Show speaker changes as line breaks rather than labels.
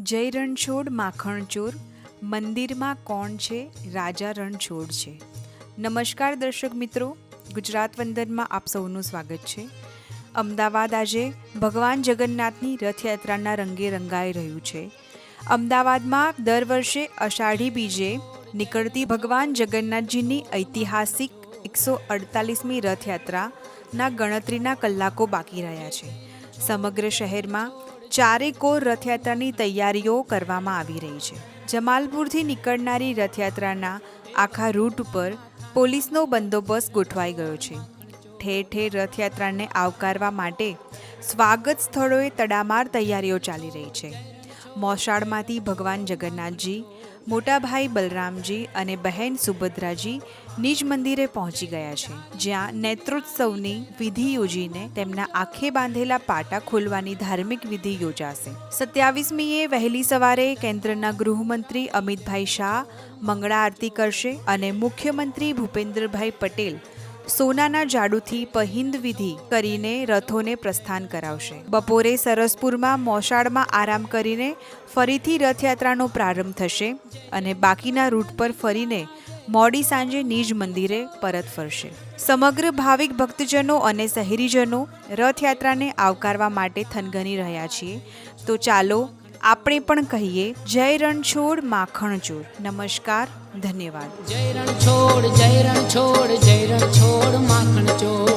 જય રણછોડ માખણચોર, મંદિરમાં કોણ છે? રાજા રણછોડ છે. નમસ્કાર દર્શક મિત્રો, ગુજરાત વંદનમાં આપ સૌનું સ્વાગત છે. અમદાવાદ આજે ભગવાન જગન્નાથની રથયાત્રાના રંગે રંગાઈ રહ્યું છે. અમદાવાદમાં દર વર્ષે અષાઢી બીજે નીકળતી ભગવાન જગન્નાથજીની ઐતિહાસિક 148મી રથયાત્રાના ગણતરીના કલાકો બાકી રહ્યા છે. સમગ્ર શહેરમાં ચારેકોર રથયાત્રાની તૈયારીઓ કરવામાં આવી રહી છે. જમાલપુરથી નીકળનારી રથયાત્રાના આખા રૂટ ઉપર પોલીસનો બંદોબસ્ત ગોઠવાઈ ગયો છે. ઠેર ઠેર રથયાત્રાને આવકારવા માટે સ્વાગત સ્થળોએ તડામાર તૈયારીઓ ચાલી રહી છે. મોસાળમાંથી ભગવાન જગન્નાથજી, મોટાભાઈ બલરામજી અને બહેન સુભદ્રાજી નિજ મંદિરે પહોંચી ગયા છે, જ્યાં નેત્રોત્સવની વિધિ યોજીને તેમના આંખે બાંધેલા પાટા ખોલવાની ધાર્મિક વિધિ યોજાશે. 27મીએ વહેલી સવારે કેન્દ્રના ગૃહમંત્રી અમિતભાઈ શાહ મંગળા આરતી કરશે અને મુખ્યમંત્રી ભૂપેન્દ્રભાઈ પટેલ સોનાના જાડુથી પહિંદ વિધિ કરીને રથોને પ્રસ્થાન કરાવશે. બપોરે સરસપુરમાં મોસાળમાં આરામ કરીને ફરીથી રથયાત્રાનો પ્રારંભ થશે અને બાકીના રૂટ પર ફરીને મોડી સાંજે નિજ મંદિરે પરત ફરશે. સમગ્ર ભાવિક ભક્તજનો અને શહેરીજનો રથયાત્રાને આવકારવા માટે થનગની રહ્યા છીએ. તો ચાલો આપણે પણ કહીએ જય રણછોડ માખણચોર. નમસ્કાર, ધન્યવાદ.
જય રણછોડ, જય રણછોડ, જય રણછોડ માખણચોર.